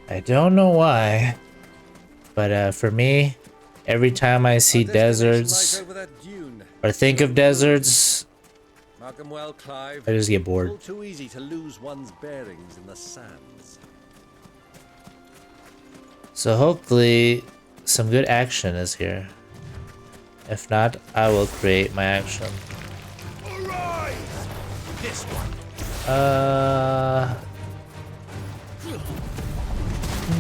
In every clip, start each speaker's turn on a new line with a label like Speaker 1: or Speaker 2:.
Speaker 1: I don't know why, but for me, every time I see deserts
Speaker 2: Over that dune.
Speaker 1: or think of deserts,
Speaker 2: Mark 'em well, Clive.
Speaker 1: I just get
Speaker 2: It's
Speaker 1: bored.
Speaker 2: all too easy to lose one's bearings in the sands.
Speaker 1: So hopefully some good action is here. If not, I will create my action.
Speaker 2: Arise! This one.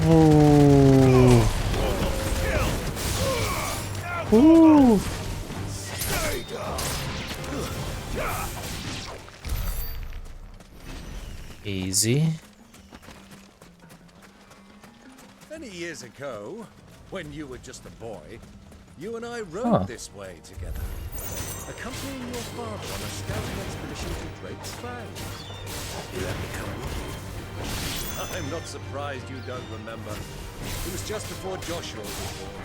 Speaker 1: Ooh. Ooh. Easy.
Speaker 2: Many years ago, when you were just a boy, you and I rode this way together, accompanying your father on a scouting expedition to Drake's Fang. You let me come with you. I'm not surprised you don't remember. It was just before Joshua was born.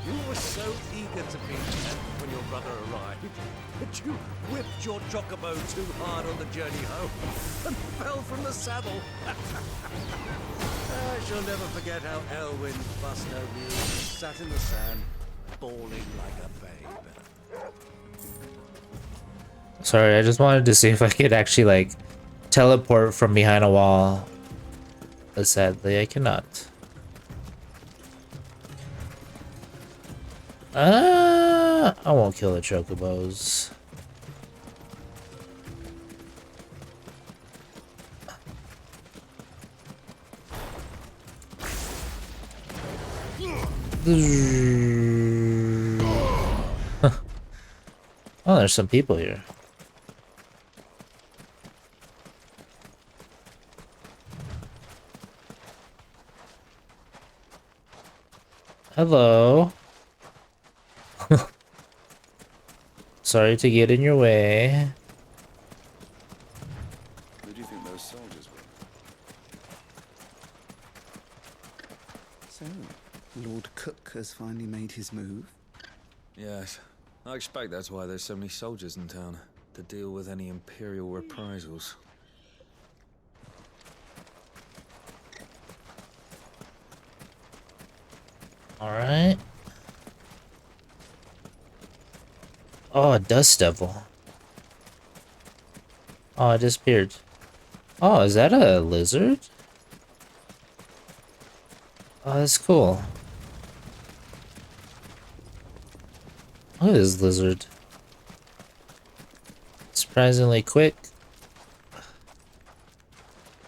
Speaker 2: You were so eager to be there when your brother arrived that you whipped your chocobo too hard on the journey home and fell from the saddle. I shall never forget how Elwyn bust over you, sat in the sand, bawling like a babe.
Speaker 1: Sorry, I just wanted to see if I could actually like teleport from behind a wall. But sadly, I cannot. I won't kill the chocobos. Oh, there's some people here. Hello. Sorry to get in your way.
Speaker 3: Who do you think those soldiers were?
Speaker 4: So, Lord Cook has finally made his move?
Speaker 3: Yes. I expect that's why there's so many soldiers in town, to deal with any Imperial reprisals.
Speaker 1: Alright. Oh, a dust devil. Oh, it disappeared. Oh, is that a lizard? Oh, that's cool. Look at this lizard. Surprisingly quick.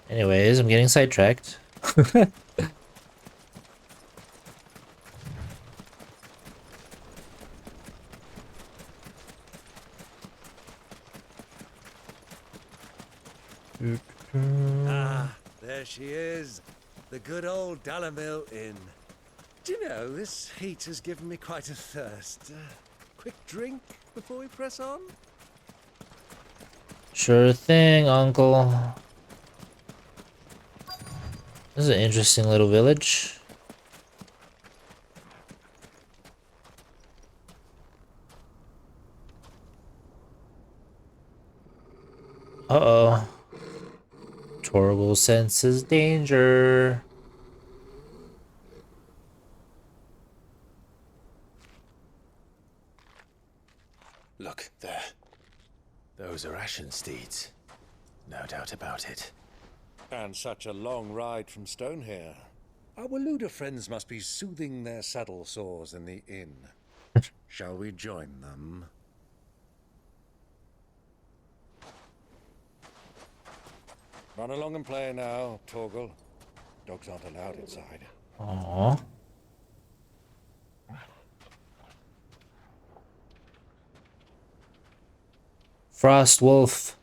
Speaker 1: Anyways, I'm getting sidetracked.
Speaker 2: Ah, there she is. The good old Dalamil Inn. Do you know, this heat has given me quite a thirst. Quick drink before we press on?
Speaker 1: Sure thing, uncle. This is an interesting little village. Uh-oh. Torgal senses danger.
Speaker 5: Look, there. Those are Ashen steeds. No doubt about it.
Speaker 2: And such a long ride from Stonehair. Our Waluda friends must be soothing their saddle sores in the inn. Shall we join them? Run along and play now, Torgal. Dogs aren't allowed inside.
Speaker 1: Aww. Frost Wolf.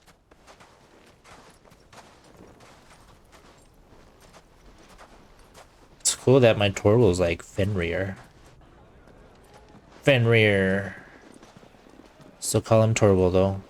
Speaker 1: It's cool that my Torgal's like Fenrir. Fenrir. Still call him Torgal though.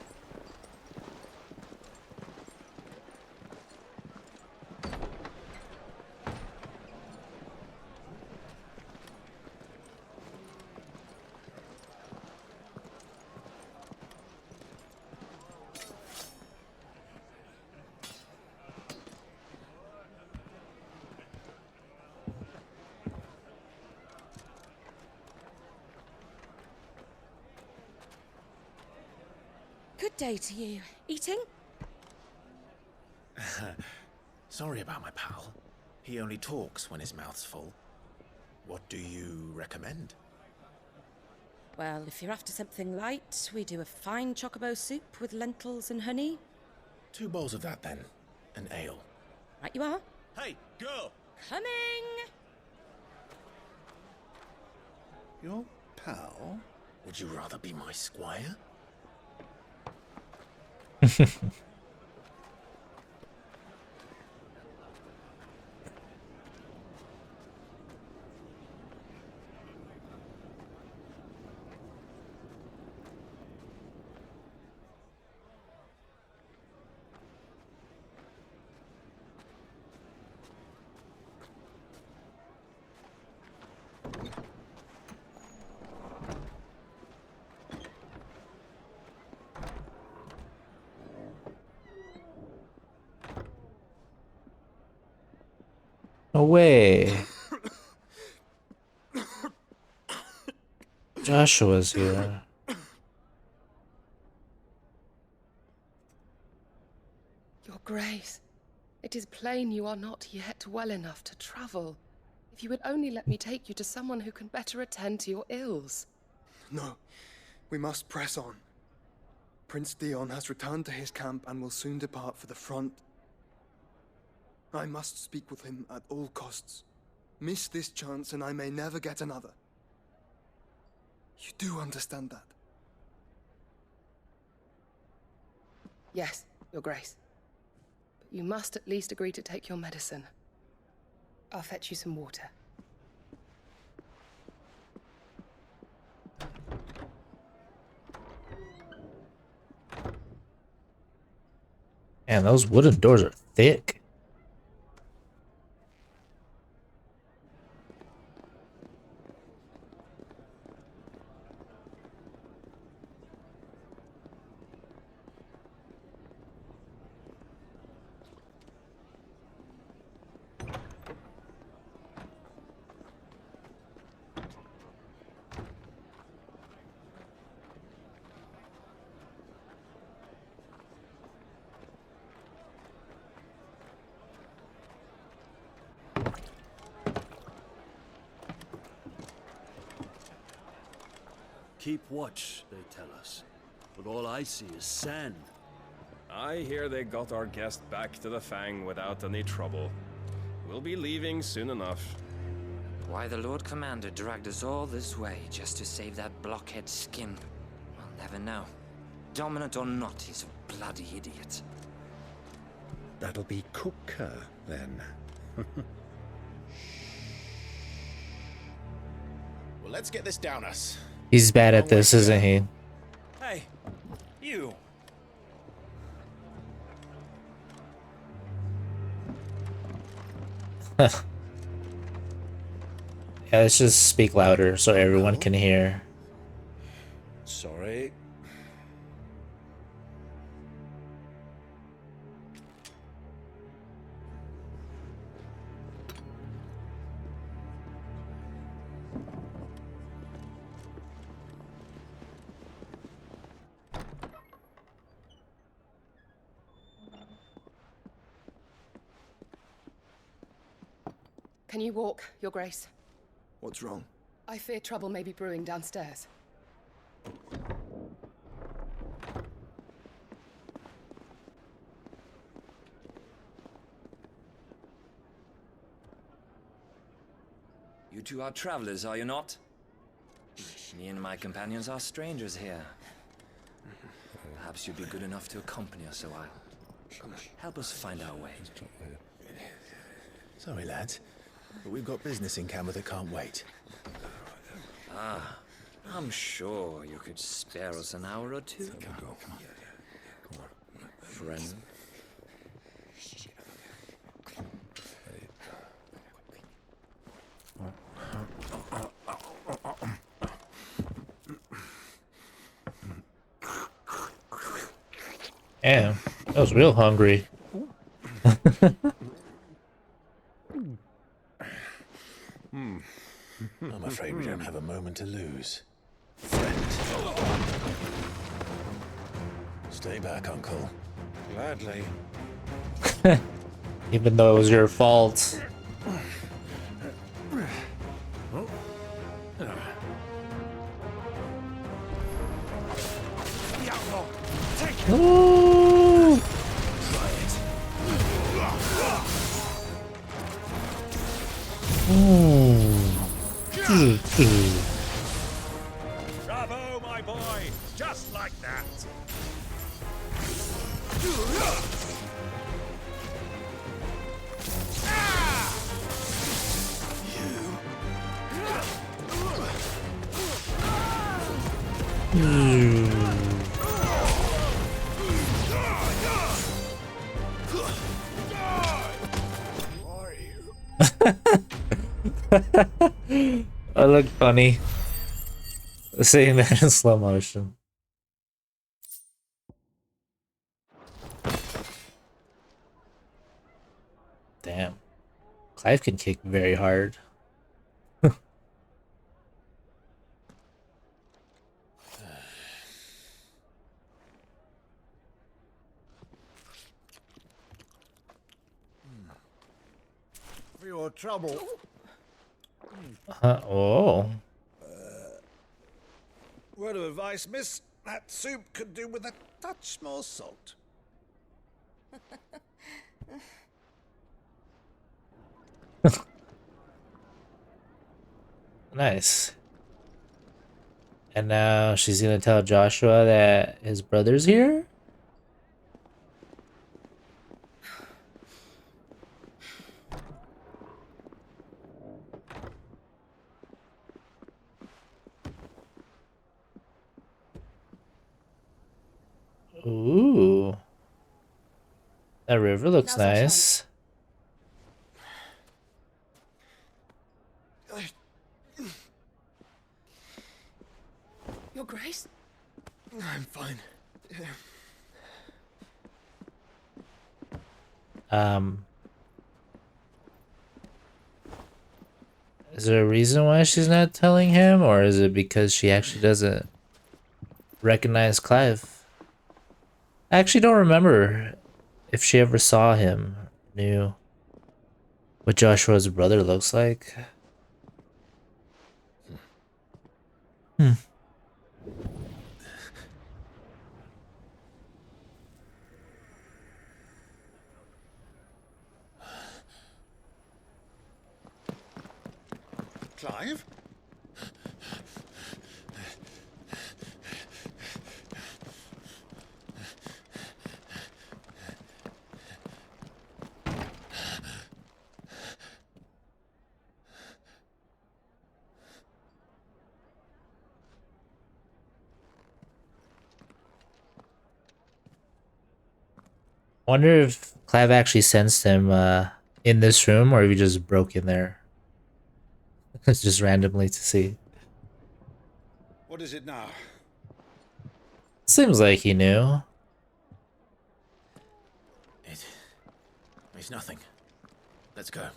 Speaker 6: Good day to you. Eating?
Speaker 5: Sorry about my pal. He only talks when his mouth's full. What do you recommend?
Speaker 6: Well, if you're after something light, we do a fine chocobo soup with lentils and honey.
Speaker 5: 2 bowls of that, then. An ale.
Speaker 6: Right you are.
Speaker 2: Hey, girl!
Speaker 6: Coming!
Speaker 4: Your pal?
Speaker 5: Would you rather be my squire?
Speaker 1: No way. Joshua's here.
Speaker 7: Your Grace, it is plain you are not yet well enough to travel. If you would only let me take you to someone who can better attend to your ills.
Speaker 8: No, we must press on. Prince Dion has returned to his camp and will soon depart for the front. I must speak with him at all costs. Miss this chance and I may never get another. You do understand that?
Speaker 7: Yes, Your Grace. But you must at least agree to take your medicine. I'll fetch you some water.
Speaker 1: Man, those wooden doors are thick.
Speaker 9: Keep watch, they tell us. But all I see is sand.
Speaker 10: I hear they got our guest back to the Fang without any trouble. We'll be leaving soon enough.
Speaker 11: Why the Lord Commander dragged us all this way just to save that blockhead skimp, we'll never know. Dominant or not, he's a bloody idiot.
Speaker 2: That'll be Cooker, then.
Speaker 5: Well, let's get this down us.
Speaker 1: He's bad at this, isn't he?
Speaker 9: Hey, you!
Speaker 1: Yeah, let's just speak louder so everyone can hear.
Speaker 2: Sorry.
Speaker 7: Can you walk, Your Grace?
Speaker 8: What's wrong?
Speaker 7: I fear trouble may be brewing downstairs.
Speaker 11: You two are travelers, are you not? Me and my companions are strangers here. Perhaps you'd be good enough to accompany us a while. Help us find our way.
Speaker 5: Sorry, lads, but we've got business in camera that can't wait.
Speaker 11: Ah, I'm sure you could spare us an hour or two. Friend.
Speaker 1: Damn, I was real hungry.
Speaker 5: I'm afraid we don't have a moment to lose. Friend. Stay back, Uncle.
Speaker 2: Gladly.
Speaker 1: Even though it was your fault. Ooh.
Speaker 2: Bravo, my boy! Just like that!
Speaker 1: I look funny saying that in slow motion. Damn. Clive can kick very hard.
Speaker 2: For your trouble.
Speaker 1: Oh.
Speaker 2: Word of advice, miss. That soup could do with a touch more salt.
Speaker 1: Nice. And now she's gonna tell Joshua that his brother's here? Ooh. That river looks nice.
Speaker 7: Your Grace?
Speaker 8: I'm fine.
Speaker 1: Is there a reason why she's not telling him, or is it because she actually doesn't recognize Clive? I actually don't remember if she ever saw him, knew what Joshua's brother looks like.
Speaker 2: Clive?
Speaker 1: Wonder if Clive actually sensed him in this room, or if he just broke in there. It's just randomly to see.
Speaker 2: What is it now?
Speaker 1: Seems like he knew.
Speaker 5: It's nothing. Let's go.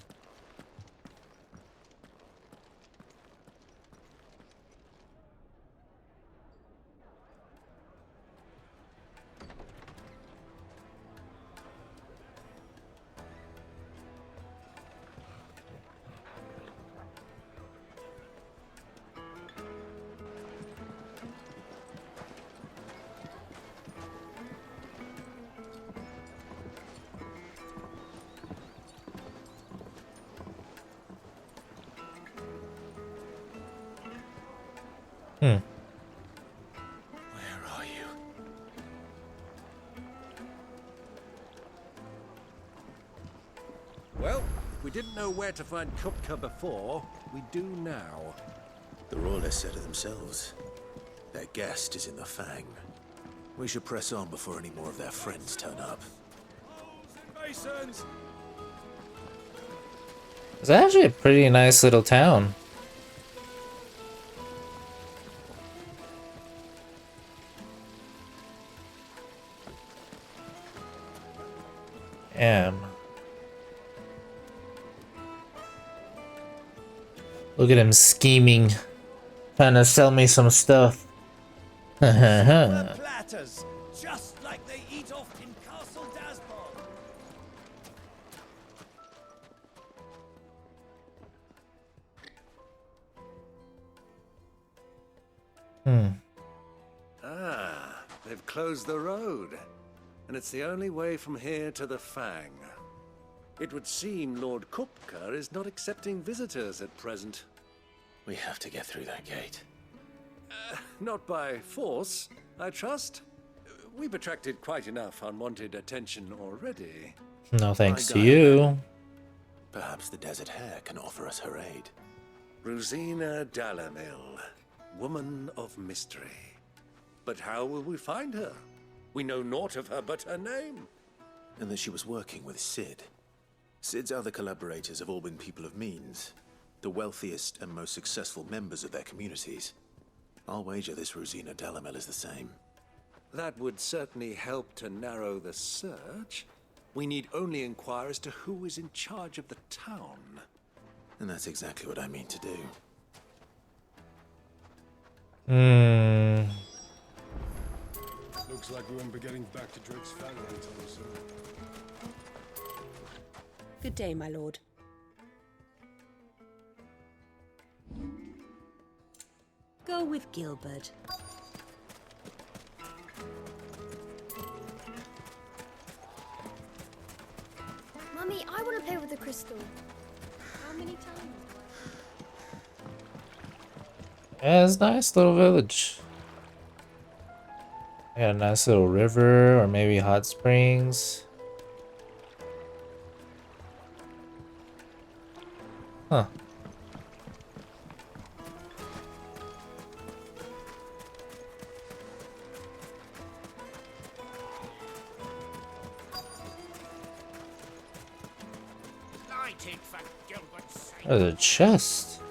Speaker 1: Hmm.
Speaker 5: Where are you?
Speaker 2: Well, if we didn't know where to find Kupka before, we do now.
Speaker 5: The Royalists said it themselves. Their guest is in the Fang. We should press on before any more of their friends turn up.
Speaker 10: Masons!
Speaker 1: It's actually a pretty nice little town. Damn. Look at him scheming, trying to sell me some stuff.
Speaker 2: Platters, just like they eat off in Castle Dasbog. Ah, they've closed the road, and it's the only way from here to the Fang. It would seem Lord Kupka is not accepting visitors at present.
Speaker 5: We have to get through that gate.
Speaker 2: Not by force, I trust. We've attracted quite enough unwanted attention already.
Speaker 1: No thanks to
Speaker 5: guy,
Speaker 1: you.
Speaker 5: Perhaps the Desert Hare can offer us her aid.
Speaker 2: Rosina Dalamil, woman of mystery. But how will we find her? We know naught of her but her name.
Speaker 5: And that she was working with Sid. Sid's other collaborators have all been people of means, the wealthiest and most successful members of their communities. I'll wager this Rosina Dalamel is the same.
Speaker 2: That would certainly help to narrow the search. We need only inquire as to who is in charge of the town.
Speaker 5: And that's exactly what I mean to do.
Speaker 9: Looks like we won't be getting back to Drake's Fang anytime soon.
Speaker 6: Good day, my lord. Go with Gilbert.
Speaker 12: Mummy, I want to play with the crystal. How many times?
Speaker 1: Yeah, it's a nice little village. Got a nice little river or maybe hot springs. Huh. There's a chest.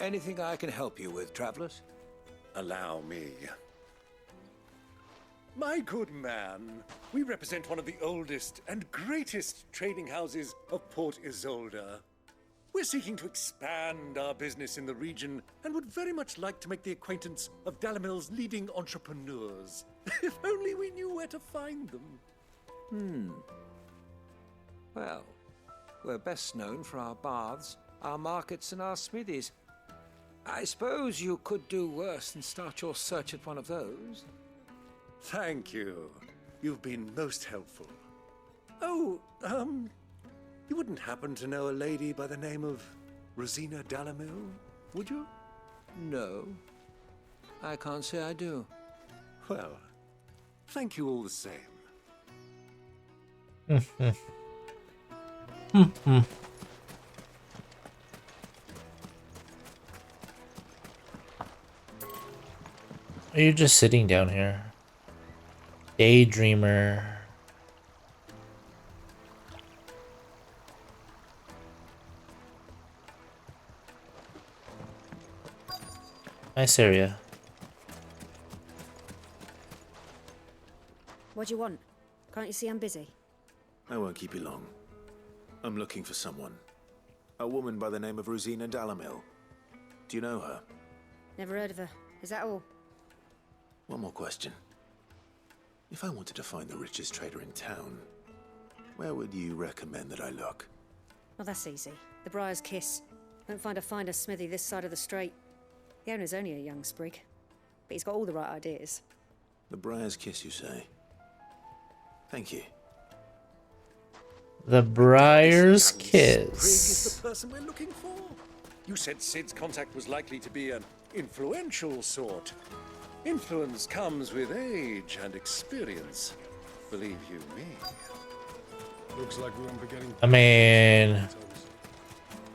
Speaker 2: Anything I can help you with, travelers? Allow me. My good man, we represent one of the oldest and greatest trading houses of Port Isolde. We're seeking to expand our business in the region and would very much like to make the acquaintance of Dalamil's leading entrepreneurs. If only we knew where to find them.
Speaker 13: Well, we're best known for our baths, our markets, and our smithies. I suppose you could do worse than start your search at one of those.
Speaker 2: Thank you. You've been most helpful. Oh, you wouldn't happen to know a lady by the name of Rosina Dalamil, would you?
Speaker 13: No, I can't say I do.
Speaker 2: Well, thank you all the same.
Speaker 1: Are you just sitting down here? Daydreamer. Nice area.
Speaker 12: What do you want? Can't you see I'm busy?
Speaker 5: I won't keep you long. I'm looking for someone. A woman by the name of Rosina Dalamil. Do you know her?
Speaker 12: Never heard of her. Is that all?
Speaker 5: One more question. If I wanted to find the richest trader in town, where would you recommend that I look?
Speaker 12: Well, that's easy. The Briar's Kiss. Won't find a finer smithy this side of the strait. The owner's only a young sprig, but he's got all the right ideas.
Speaker 5: The Briar's Kiss, you say? Thank you.
Speaker 1: The Briar's
Speaker 2: Sprig
Speaker 1: Kiss.
Speaker 2: is the person we're looking for. You said Sid's contact was likely to be an influential sort. Influence comes with age and experience. Believe you me.
Speaker 9: Looks like we won't be getting.
Speaker 1: I mean,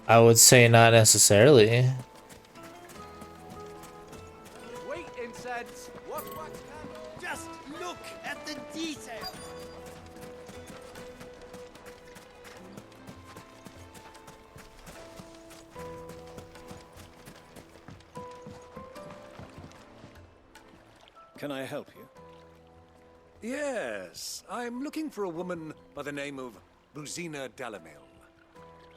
Speaker 1: I would say not necessarily.
Speaker 14: Wait, incense. What candle? Just look at the detail.
Speaker 2: Can I help you? Yes, I'm looking for a woman by the name of Rosina Dalamil.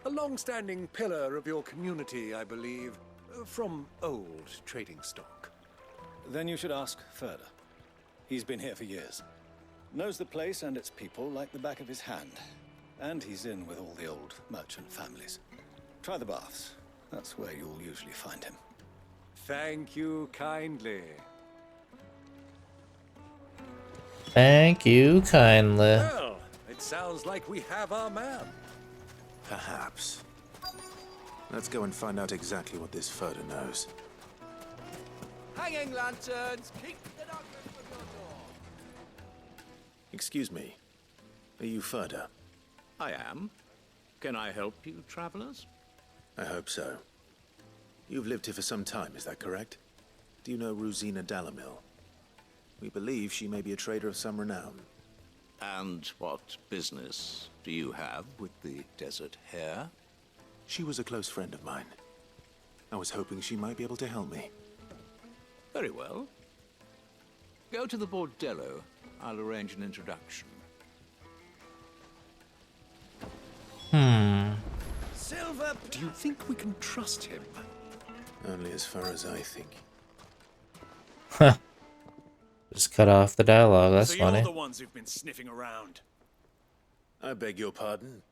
Speaker 2: A long-standing pillar of your community, I believe, from old trading stock.
Speaker 9: Then you should ask Further. He's been here for years. Knows the place and its people like the back of his hand. And he's in with all the old merchant families. Try the baths. That's where you'll usually find him.
Speaker 2: Thank you kindly.
Speaker 1: Thank you kindly.
Speaker 2: Well, it sounds like we have our man.
Speaker 5: Perhaps. Let's go and find out exactly what this Further knows.
Speaker 14: Hanging lanterns, keep the darkness from your door.
Speaker 5: Excuse me. Are you Further?
Speaker 15: I am. Can I help you, travelers?
Speaker 5: I hope so. You've lived here for some time, is that correct? Do you know Rosina Dalamil? We believe she may be a trader of some renown.
Speaker 15: And what business do you have with the Desert Hare?
Speaker 5: She was a close friend of mine. I was hoping she might be able to help me.
Speaker 15: Very well. Go to the Bordello. I'll arrange an introduction.
Speaker 2: Silver, do you think we can trust him?
Speaker 5: Only as far as I think.
Speaker 1: Huh. Just cut off the dialogue, that's
Speaker 14: So
Speaker 1: funny.
Speaker 14: you're the ones who've been sniffing around.
Speaker 5: I beg your pardon?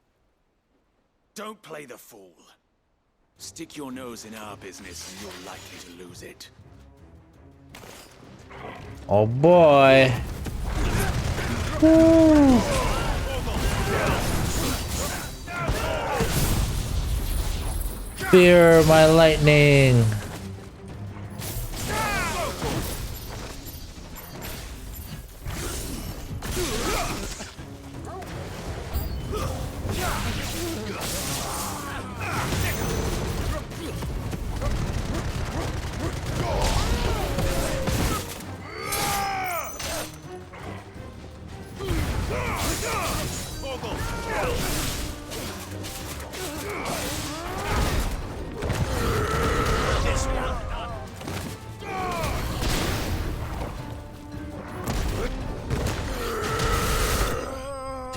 Speaker 14: Don't play the fool. Stick your nose in our business and you're likely to lose it.
Speaker 1: Oh boy. Woo. Fear my lightning.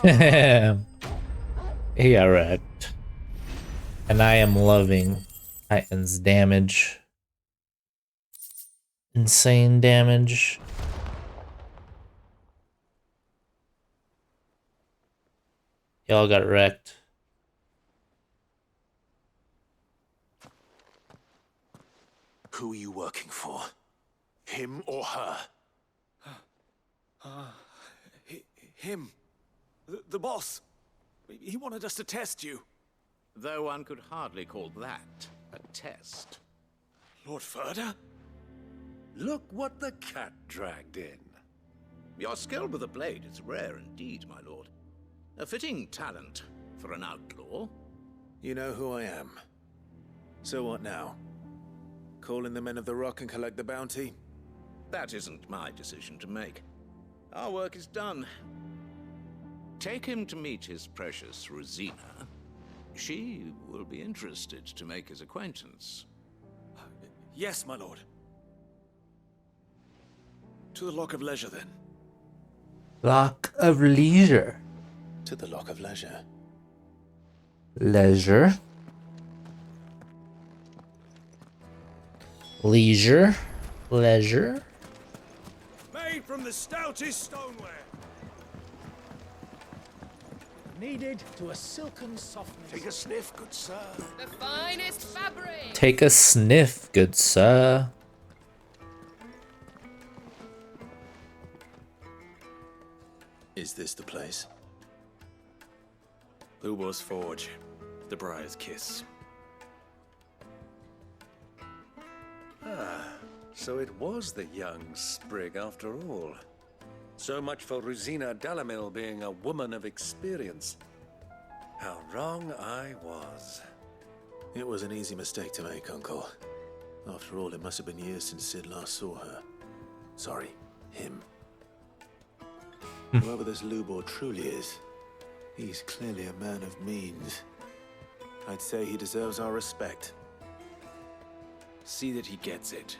Speaker 1: Damn. He got wrecked. And I am loving Titan's damage. Insane damage. Y'all got wrecked.
Speaker 5: Who are you working for? Him or her?
Speaker 14: Him. The boss. He wanted us to test you.
Speaker 15: Though one could hardly call that a test.
Speaker 14: Lord Further?
Speaker 2: Look what the cat dragged in.
Speaker 15: Your skill with the blade is rare indeed, my lord. A fitting talent for an outlaw.
Speaker 5: You know who I am. So what now? Call in the men of the Rock and collect the bounty?
Speaker 15: That isn't my decision to make. Our work is done. Take him to meet his precious Rosina. She will be interested to make his acquaintance.
Speaker 14: Yes, my lord. To the Lock of Leisure, then.
Speaker 1: Lock of Leisure.
Speaker 5: To the Lock of Leisure.
Speaker 1: Leisure. Leisure. Leisure.
Speaker 14: Made from the stoutest stoneware.
Speaker 9: Kneaded to a silken softness.
Speaker 14: Take a sniff, good sir.
Speaker 7: The finest fabric.
Speaker 1: Take a sniff, good sir.
Speaker 5: Is this the place?
Speaker 14: Lubor's Forge. The Briar's Kiss.
Speaker 2: Ah, so it was the young sprig after all. So much for Rosina Dalamil being a woman of experience. How wrong I was.
Speaker 5: It was an easy mistake to make, Uncle. After all, it must have been years since Sid last saw her. Sorry, him. Whoever this Lubor truly is, he's clearly a man of means. I'd say he deserves our respect.
Speaker 14: See that he gets it.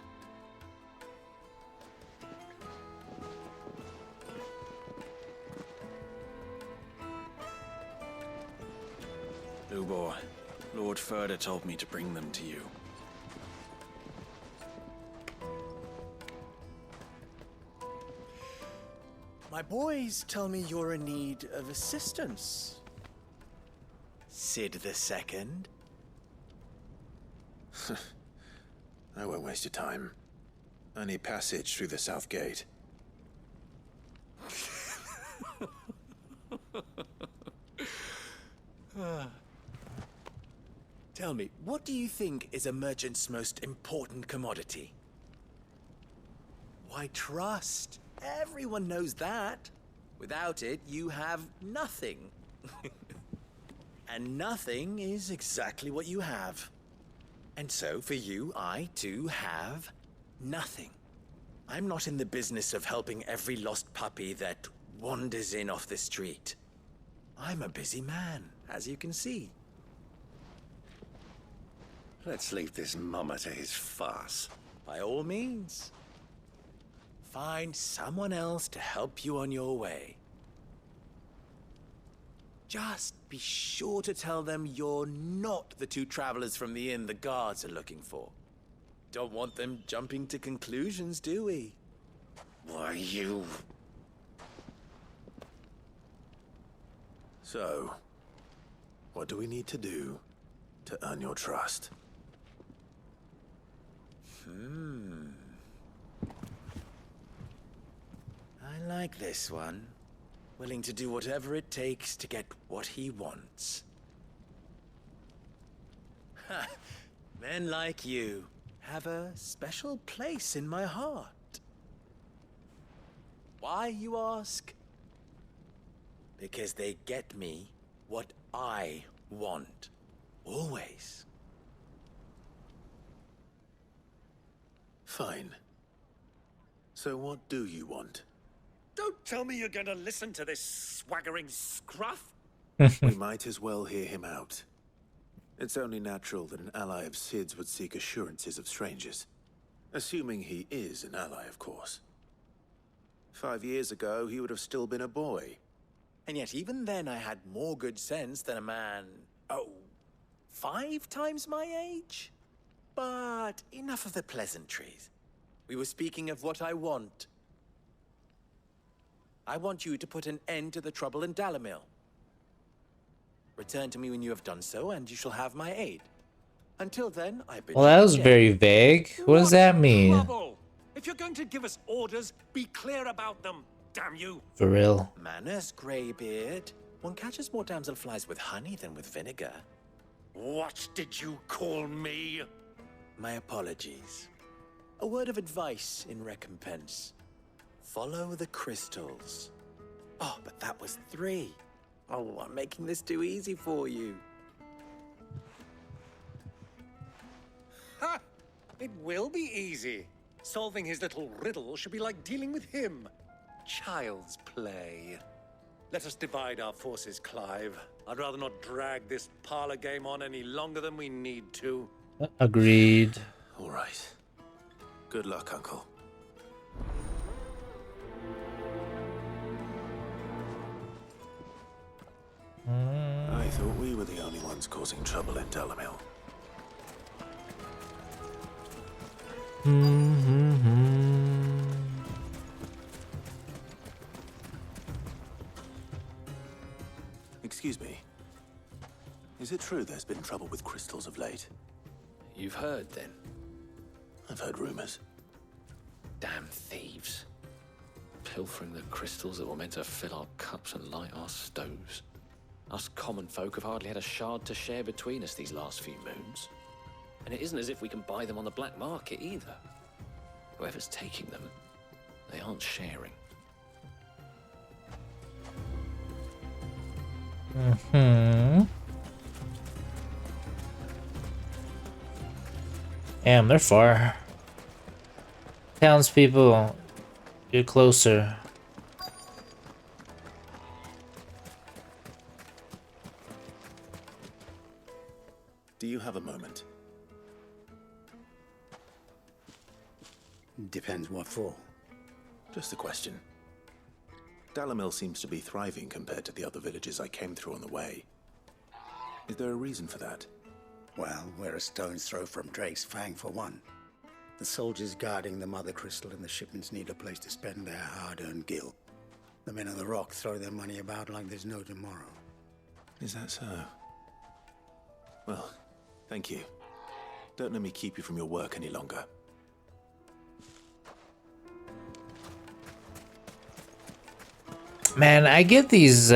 Speaker 14: Lubor, Lord Further told me to bring them to you.
Speaker 16: My boys tell me you're in need of assistance. Sid the Second?
Speaker 5: I won't waste your time. I need passage through the south gate.
Speaker 16: Tell me, what do you think is a merchant's most important commodity? Why, trust. Everyone knows that. Without it, you have nothing. And nothing is exactly what you have. And so, for you, I, too, have nothing. I'm not in the business of helping every lost puppy that wanders in off the street. I'm a busy man, as you can see.
Speaker 14: Let's leave this mummer to his farce.
Speaker 16: By all means. Find someone else to help you on your way. Just be sure to tell them you're not the two travelers from the inn the guards are looking for. Don't want them jumping to conclusions, do we?
Speaker 14: Why, you...
Speaker 5: So, what do we need to do to earn your trust?
Speaker 16: I like this one. Willing to do whatever it takes to get what he wants. Ha! Men like you have a special place in my heart. Why, you ask? Because they get me what I want. Always.
Speaker 5: Fine. So what do you want?
Speaker 14: Don't tell me you're gonna listen to this swaggering scruff!
Speaker 5: We might as well hear him out. It's only natural that an ally of Sid's would seek assurances of strangers. Assuming he is an ally, of course. 5 years ago, he would have still been a boy.
Speaker 16: And yet even then I had more good sense than a man, 5 times my age? But enough of the pleasantries. We were speaking of what I want. I want you to put an end to the trouble in Dalamil. Return to me when you have done so, and you shall have my aid. Until then, I bid
Speaker 1: Well, that was very vague. What does that mean?
Speaker 14: Trouble! If you're going to give us orders, be clear about them, damn you!
Speaker 1: For real.
Speaker 16: Manners, Greybeard. One catches more damselflies with honey than with vinegar.
Speaker 14: What did you call me?
Speaker 16: My apologies. A word of advice in recompense. Follow the crystals. Oh, but that was 3. Oh, I'm making this too easy for you.
Speaker 14: Ha! It will be easy. Solving his little riddle should be like dealing with him. Child's play. Let us divide our forces, Clive. I'd rather not drag this parlor game on any longer than we need to.
Speaker 1: Agreed.
Speaker 5: All right. Good luck, Uncle. I thought we were the only ones causing trouble in Dalamil. Excuse me. Is it true there's been trouble with crystals of late?
Speaker 17: You've heard, then?
Speaker 5: I've heard rumors.
Speaker 17: Damn thieves. Pilfering the crystals that were meant to fill our cups and light our stoves. Us common folk have hardly had a shard to share between us these last few moons. And it isn't as if we can buy them on the black market either. Whoever's taking them, they aren't sharing.
Speaker 1: Damn, they're far. Townspeople, get closer.
Speaker 5: Do you have a moment?
Speaker 4: Depends what for.
Speaker 5: Just a question. Dalamil seems to be thriving compared to the other villages I came through on the way. Is there a reason for that?
Speaker 4: Well, we're a stone's throw from Drake's Fang, for one. The soldiers guarding the Mother Crystal and the shipments need a place to spend their hard-earned gil.
Speaker 18: The men of the Rock throw their money about like there's no tomorrow.
Speaker 5: Is that so? Well, thank you. Don't let me keep you from your work any longer.
Speaker 1: Man, I get these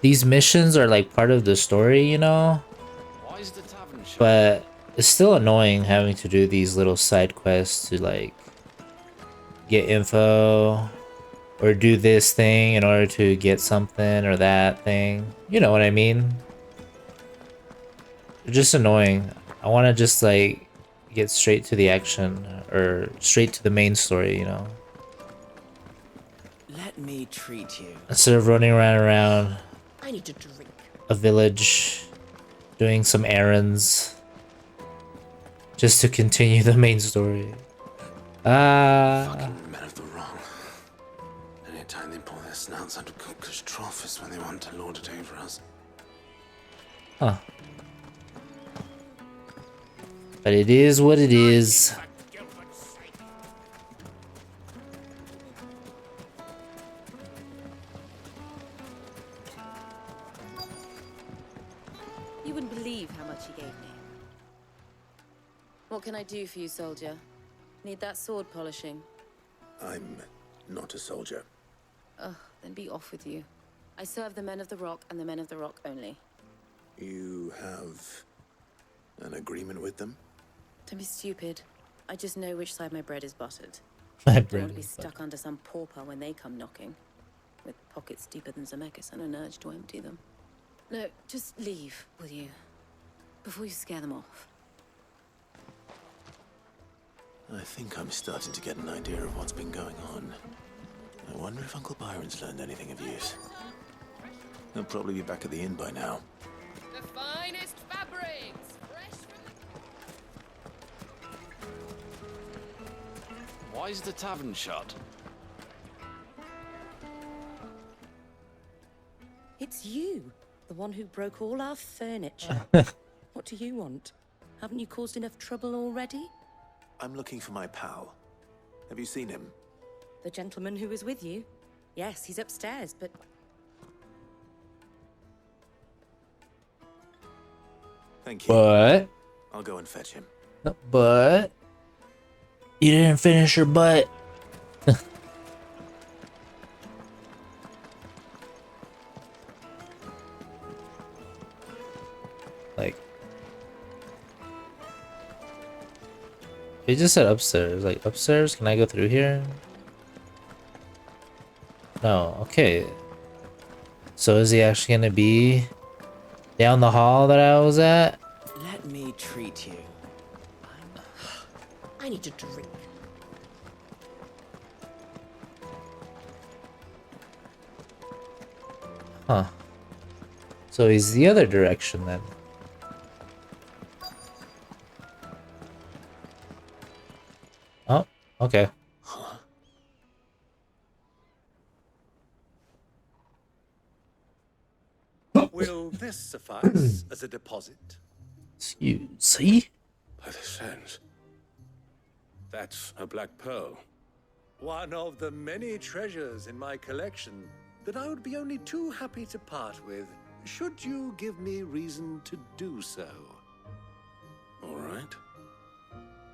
Speaker 1: these missions are like part of the story, you know?
Speaker 17: Why is the tavern shut?
Speaker 1: But it's still annoying having to do these little side quests to like get info or do this thing in order to get something or that thing. You know what I mean? They're just annoying. I want to just like get straight to the action or straight to the main story, you know?
Speaker 19: Let me treat you.
Speaker 1: Instead of running around
Speaker 19: I need to drink.
Speaker 1: a village, doing some errands, just to continue the main story.
Speaker 20: Fucking men of the wrong. Anytime they pull their snouts out of Cook's trough is when they want to lord it over us.
Speaker 1: Huh. But it is what it is.
Speaker 6: You wouldn't believe how much he gave me. What can I do for you, soldier? Need that sword polishing?
Speaker 5: I'm not a soldier.
Speaker 6: Ugh, then be off with you. I serve the men of the Rock and the men of the Rock only.
Speaker 5: You have an agreement with them?
Speaker 6: Don't be stupid. I just know which side my bread is buttered.
Speaker 1: My
Speaker 6: I don't
Speaker 1: bread
Speaker 6: want to be
Speaker 1: is
Speaker 6: stuck under some pauper when they come knocking, with pockets deeper than Zemeckis and an urge to empty them. No, just leave, will you? Before you scare them off.
Speaker 5: I think I'm starting to get an idea of what's been going on. I wonder if Uncle Byron's learned anything of use. He'll probably be back at the inn by now.
Speaker 7: The finest fabrics, fresh from
Speaker 17: Why is the tavern shut?
Speaker 6: It's you, the one who broke all our furniture. What do you want? Haven't you caused enough trouble already?
Speaker 5: I'm looking for my pal. Have you seen him?
Speaker 6: The gentleman who was with you? Yes, he's upstairs, but...
Speaker 5: Thank you.
Speaker 1: But...
Speaker 5: I'll go and fetch him.
Speaker 1: But... You didn't finish your butt. Like... He just said upstairs. Like, upstairs? Can I go through here? No, okay. So is he actually gonna be down the hall that I was at?
Speaker 19: Let me treat you. I need to drink.
Speaker 1: Huh. So he's the other direction then. Oh, okay.
Speaker 14: Will this suffice as a deposit?
Speaker 1: You see?
Speaker 20: By the sands. That's a black pearl.
Speaker 14: One of the many treasures in my collection that I would be only too happy to part with, should you give me reason to do so.
Speaker 20: All right.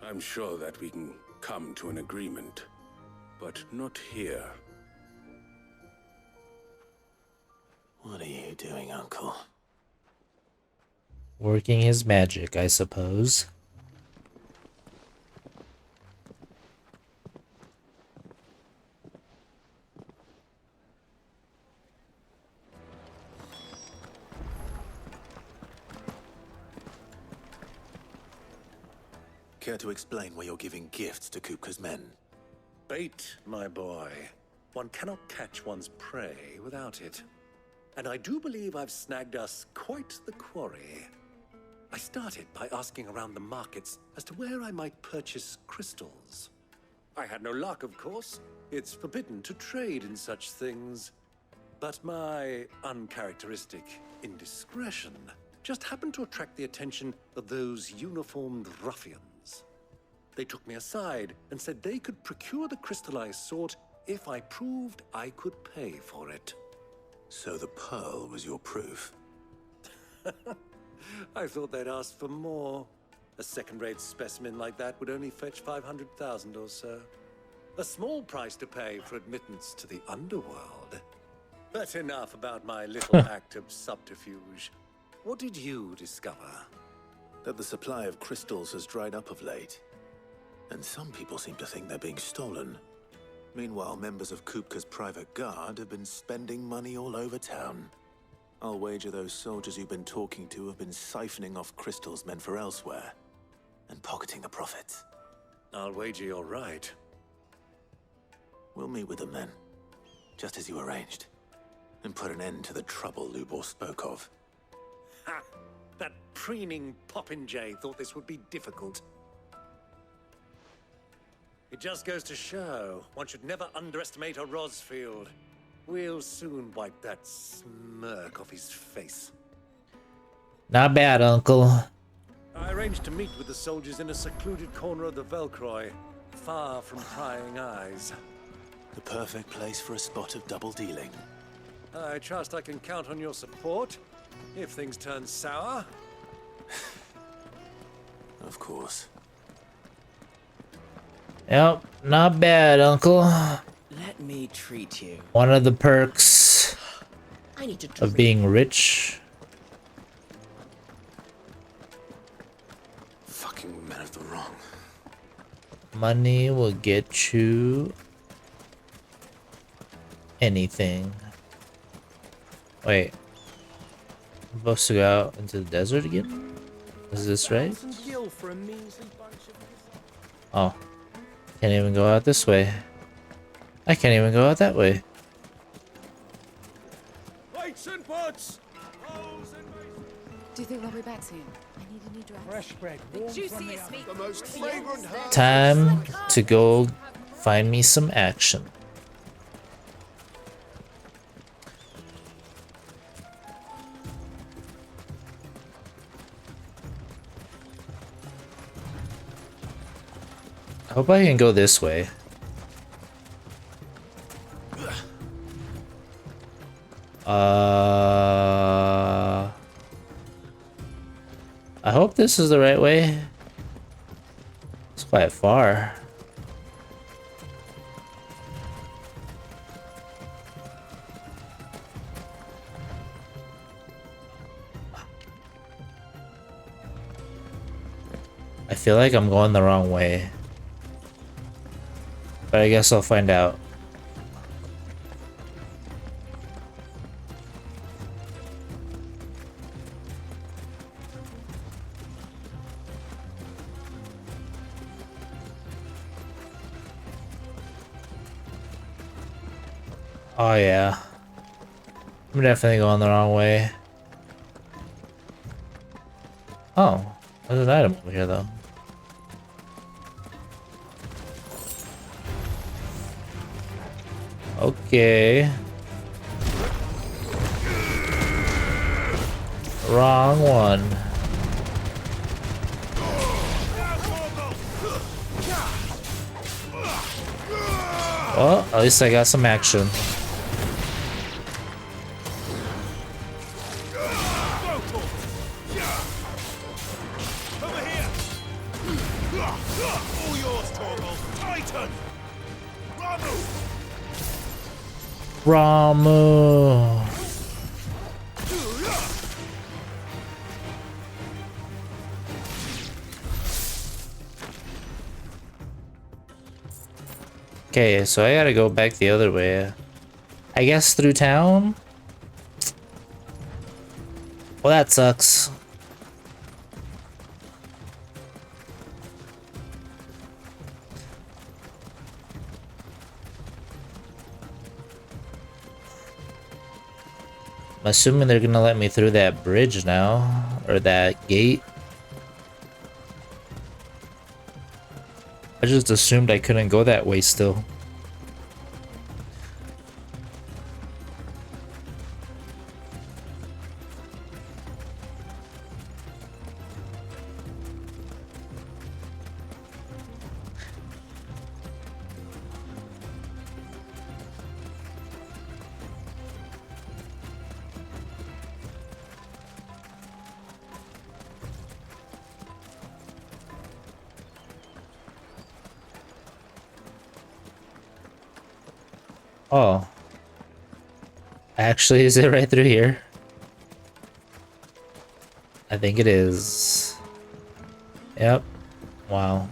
Speaker 20: I'm sure that we can come to an agreement, but not here.
Speaker 5: What are you doing, Uncle?
Speaker 1: Working his magic, I suppose.
Speaker 5: Care to explain why you're giving gifts to Kupka's men?
Speaker 14: Bait, my boy. One cannot catch one's prey without it. And I do believe I've snagged us quite the quarry. I started by asking around the markets as to where I might purchase crystals. I had no luck, of course. It's forbidden to trade in such things. But my uncharacteristic indiscretion just happened to attract the attention of those uniformed ruffians. They took me aside and said they could procure the crystallized sort
Speaker 2: if I proved I could pay for it.
Speaker 5: So the pearl was your proof?
Speaker 2: I thought they'd ask for more. A second-rate specimen like that would only fetch 500,000 or so. A small price to pay for admittance to the underworld. But enough about my little act of subterfuge. What did you discover?
Speaker 5: That the supply of crystals has dried up of late. And some people seem to think they're being stolen. Meanwhile, members of Kupka's private guard have been spending money all over town. I'll wager those soldiers you've been talking to have been siphoning off crystals meant for elsewhere, and pocketing the profits.
Speaker 2: I'll wager you're right.
Speaker 5: We'll meet with them then, just as you arranged, and put an end to the trouble Lubor spoke of.
Speaker 2: Ha! That preening popinjay thought this would be difficult. It just goes to show, one should never underestimate a Rosfield. We'll soon wipe that smirk off his face.
Speaker 1: Not bad, Uncle.
Speaker 2: I arranged to meet with the soldiers in a secluded corner of the Velcroy, far from prying eyes.
Speaker 5: The perfect place for a spot of double dealing.
Speaker 2: I trust I can count on your support, if things turn sour.
Speaker 5: Of course.
Speaker 1: Yep, not bad, Uncle.
Speaker 19: Let me treat you.
Speaker 1: One of the perks
Speaker 19: I need to
Speaker 1: of
Speaker 19: drink.
Speaker 1: being rich.
Speaker 20: Fucking men of the wrong.
Speaker 1: Money will get you anything. Wait. I'm supposed to go out into the desert again? Is this right? Oh. Can't even go out this way. I can't even go out that way.
Speaker 14: Weights and pots!
Speaker 6: Do you think they'll be back soon? I need a new dress.
Speaker 14: Fresh bread,
Speaker 6: The juiciest meat.
Speaker 14: the most fragrant herb.
Speaker 1: Time to go find me some action. I hope I can go this way. I hope this is the right way. It's quite far. I feel like I'm going the wrong way. But I guess I'll find out. Oh yeah. I'm definitely going the wrong way. Oh, there's an item over here though. Okay. Wrong one. Well, at least I got some action.
Speaker 14: All yours, Torgal. Titan!
Speaker 1: Ramu. Okay, so I gotta go back the other way. I guess through town? Well, that sucks. I'm assuming they're gonna let me through that bridge now, or that gate. I just assumed I couldn't go that way still. Oh. Actually, is it right through here? I think it is. Yep. Wow.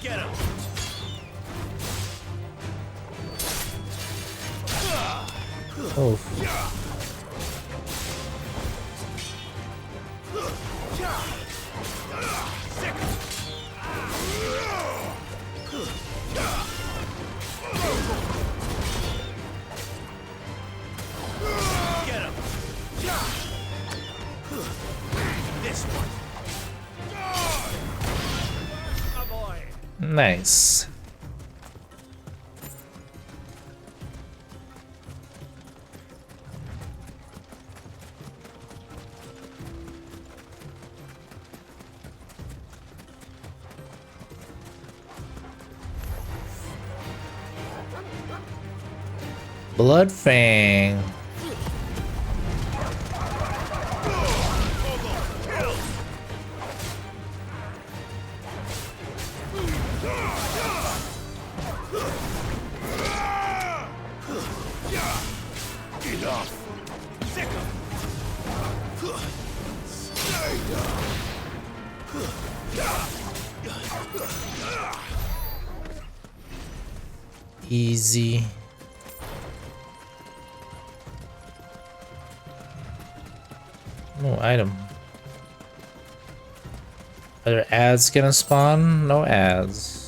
Speaker 2: Get him!
Speaker 1: Oh.
Speaker 2: Get him! This one. My boy.
Speaker 1: Nice. Bloodfang. Easy. No item. Are there ads gonna spawn? No ads.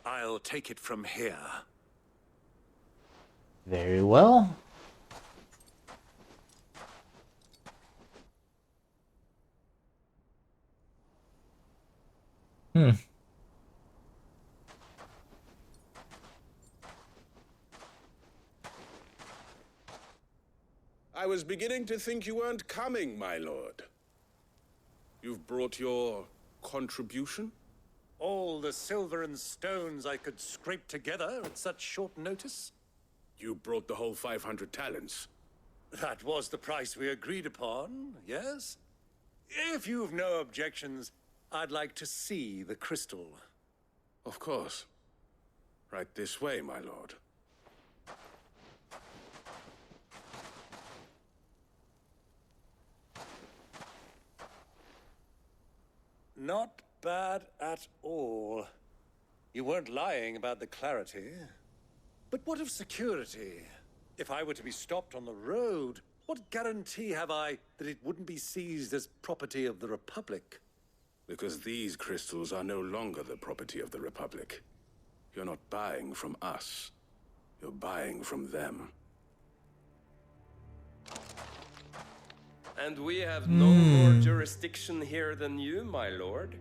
Speaker 2: I'll take it from here.
Speaker 1: Very well. Hmm.
Speaker 20: I was beginning to think you weren't coming, my lord. You've brought your contribution?
Speaker 14: All the silver and stones I could scrape together at such short notice?
Speaker 20: You brought the whole 500 talents.
Speaker 14: That was the price we agreed upon, yes? If you've no objections, I'd like to see the crystal.
Speaker 20: Of course. Right this way, my lord.
Speaker 14: Not bad at all. You weren't lying about the clarity. But what of security? If I were to be stopped on the road, what guarantee have I that it wouldn't be seized as property of the Republic?
Speaker 20: Because these crystals are no longer the property of the Republic. You're not buying from us. You're buying from them.
Speaker 10: And we have no more jurisdiction here than you, my lord.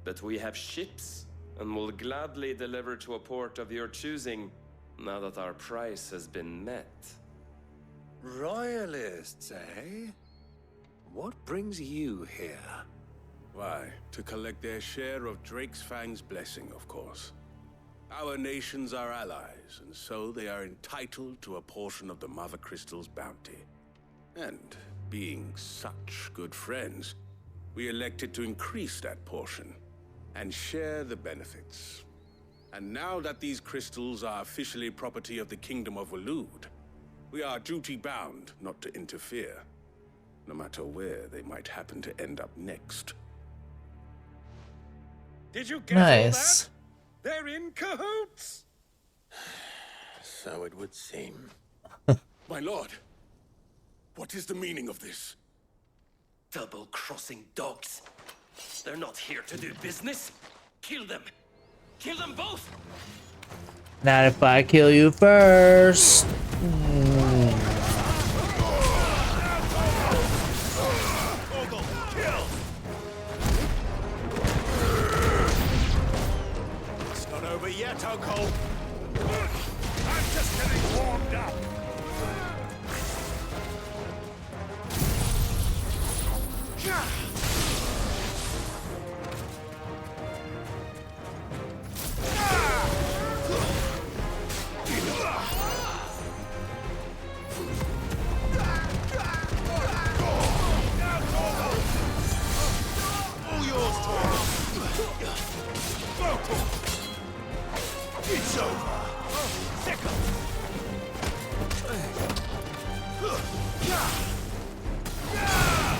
Speaker 10: But we have ships, and will gladly deliver to a port of your choosing, now that our price has been met.
Speaker 14: Royalists, eh? What brings you here?
Speaker 20: Why, to collect their share of Drake's Fang's blessing, of course. Our nations are allies, and so they are entitled to a portion of the Mother Crystal's bounty. And being such good friends, we elected to increase that portion and share the benefits. And now that these crystals are officially property of the Kingdom of Waloed, we are duty-bound not to interfere, no matter where they might happen to end up next.
Speaker 14: Did you get
Speaker 1: Nice.
Speaker 14: all that? They're in cahoots!
Speaker 5: So it would seem.
Speaker 20: My lord, what is the meaning of this?
Speaker 10: Double-crossing dogs. They're not here to do business. Kill them. Kill them both!
Speaker 1: Not if I kill you first.
Speaker 2: It's not over yet, Uncle. I'm just getting warmed up. It's over.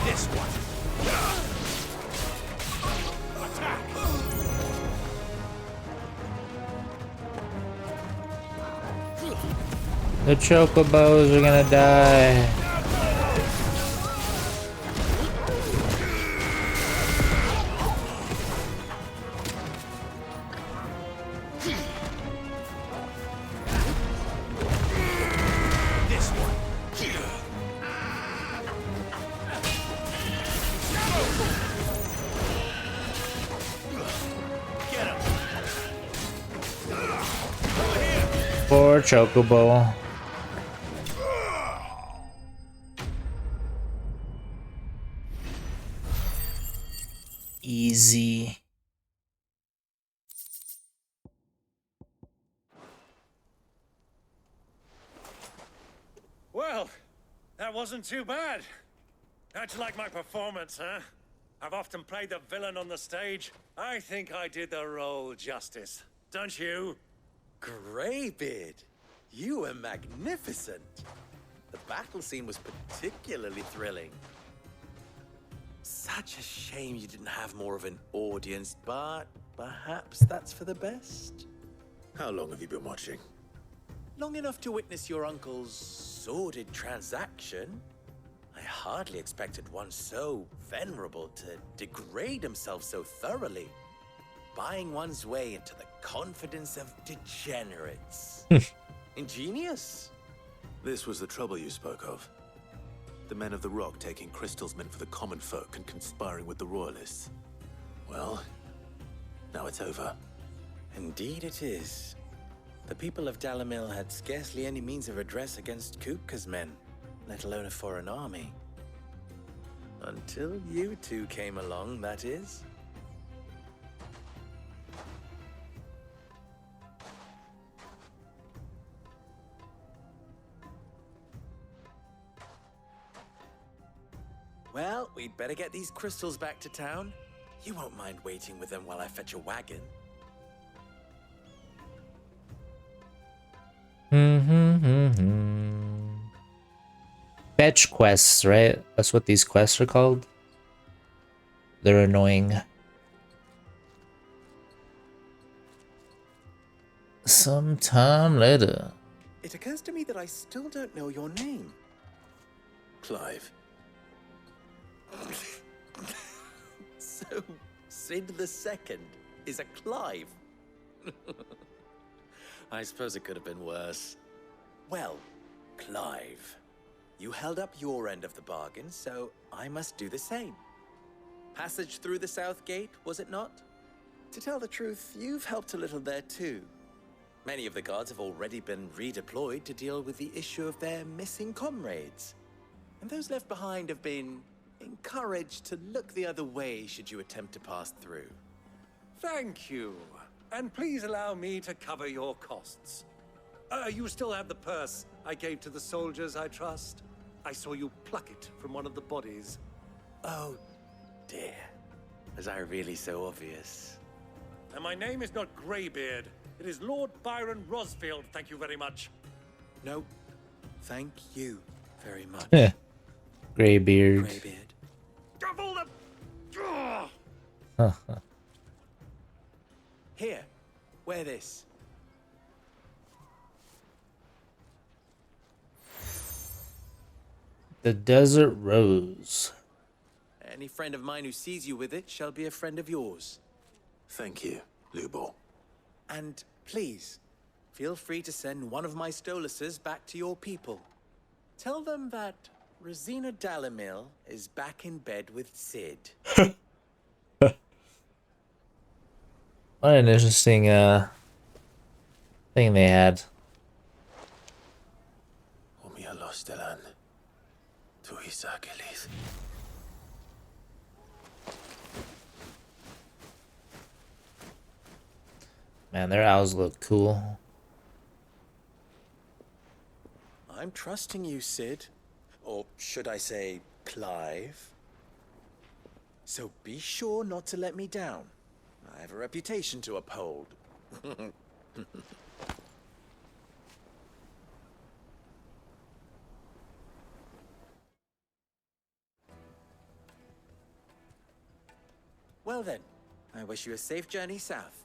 Speaker 2: This one. Attack.
Speaker 1: The chocobos are gonna die.
Speaker 2: This one. Get him.
Speaker 1: Poor chocobo. Easy.
Speaker 14: Well, that wasn't too bad. How'd you like my performance, huh? I've often played the villain on the stage. I think I did the role justice. Don't you?
Speaker 16: Greybeard, you were magnificent. The battle scene was particularly thrilling. Such a shame you didn't have more of an audience, but perhaps that's for the best.
Speaker 5: How long have you been watching?
Speaker 16: Long enough to witness your uncle's sordid transaction. I hardly expected one so venerable to degrade himself so thoroughly. Buying one's way into the confidence of degenerates. Ingenious.
Speaker 5: This was the trouble you spoke of. The men of the Rock taking crystals meant for the common folk and conspiring with the Royalists. Well, now it's over.
Speaker 16: Indeed it is. The people of Dalamil had scarcely any means of redress against Kupka's men, let alone a foreign army. Until you two came along, that is. Well, we'd better get these crystals back to town. You won't mind waiting with them while I fetch a wagon.
Speaker 1: Fetch quests, right? That's what these quests are called. They're annoying. Sometime later.
Speaker 16: It occurs to me that I still don't know your name.
Speaker 5: Clive.
Speaker 16: So, Sid the Second is a Clive. I suppose it could have been worse. Well, Clive, you held up your end of the bargain, so I must do the same. Passage through the South Gate, was it not? To tell the truth, you've helped a little there too. Many of the guards have already been redeployed to deal with the issue of their missing comrades. And those left behind have been encouraged to look the other way should you attempt to pass through.
Speaker 14: Thank you. And please allow me to cover your costs. You still have the purse I gave to the soldiers, I trust? I saw you pluck it from one of the bodies.
Speaker 16: Oh, dear. Was I really so obvious?
Speaker 14: And my name is not Greybeard. It is Lord Byron Rosfield, thank you very much.
Speaker 16: No, thank you very much.
Speaker 1: Greybeard.
Speaker 16: Greybeard.
Speaker 14: Double the...
Speaker 16: Here, wear this.
Speaker 1: The Desert Rose.
Speaker 16: Any friend of mine who sees you with it shall be a friend of yours.
Speaker 5: Thank you, Lubor.
Speaker 16: And please, feel free to send one of my Stoluses back to your people. Tell them that Rosina Dalamil is back in bed with Sid.
Speaker 1: What an interesting thing they had. Man, their owls look cool.
Speaker 16: I'm trusting you, Sid. Or should I say, Clive? So be sure not to let me down. I have a reputation to uphold. Well then, I wish you a safe journey south.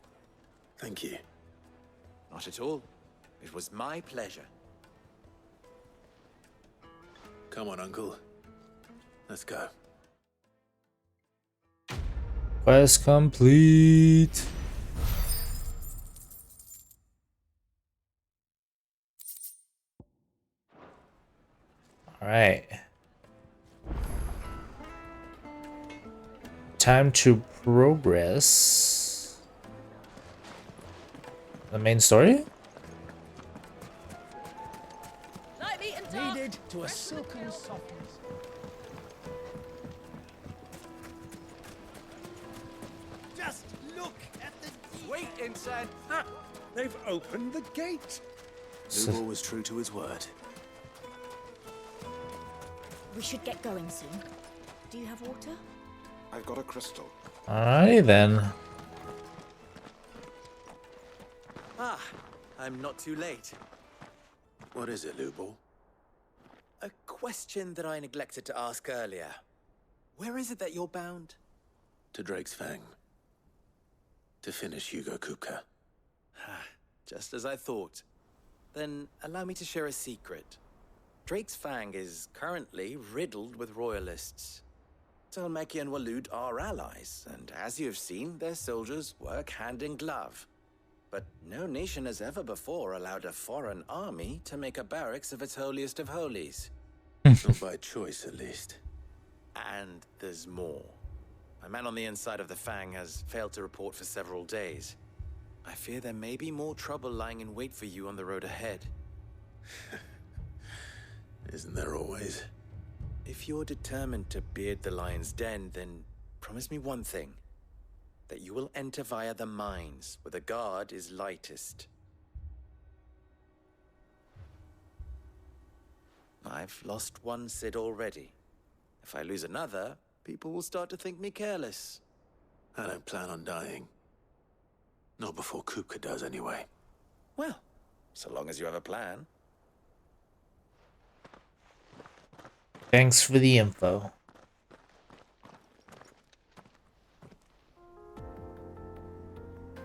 Speaker 5: Thank you.
Speaker 16: Not at all. It was my pleasure.
Speaker 5: Come on, Uncle. Let's go.
Speaker 1: Quest complete. All right. Time to progress. The main story?
Speaker 14: Needed to a silken softness. Just look at the wait inside. Ha! They've opened the gate.
Speaker 5: Lubor was true to his word.
Speaker 21: We should get going soon. Do you have water?
Speaker 22: I've got a crystal.
Speaker 1: Alrighty then.
Speaker 16: Ah, I'm not too late.
Speaker 5: What is it, Lubor?
Speaker 16: A question that I neglected to ask earlier. Where is it that you're bound?
Speaker 5: To Drake's Fang. To finish Hugo Kupka.
Speaker 16: Just as I thought. Then allow me to share a secret. Drake's Fang is currently riddled with royalists. Talmeki and Waloed are allies, and as you have seen, their soldiers work hand in glove. But no nation has ever before allowed a foreign army to make a barracks of its holiest of holies.
Speaker 5: Not by choice, at least.
Speaker 16: And there's more. A man on the inside of the Fang has failed to report for several days. I fear there may be more trouble lying in wait for you on the road ahead.
Speaker 5: Isn't there always?
Speaker 16: If you're determined to beard the lion's den, then promise me one thing. That you will enter via the mines, where the guard is lightest. I've lost one Sid already. If I lose another, people will start to think me careless.
Speaker 5: I don't plan on dying. Not before Kupka does, anyway.
Speaker 16: Well, so long as you have a plan.
Speaker 1: Thanks for the info.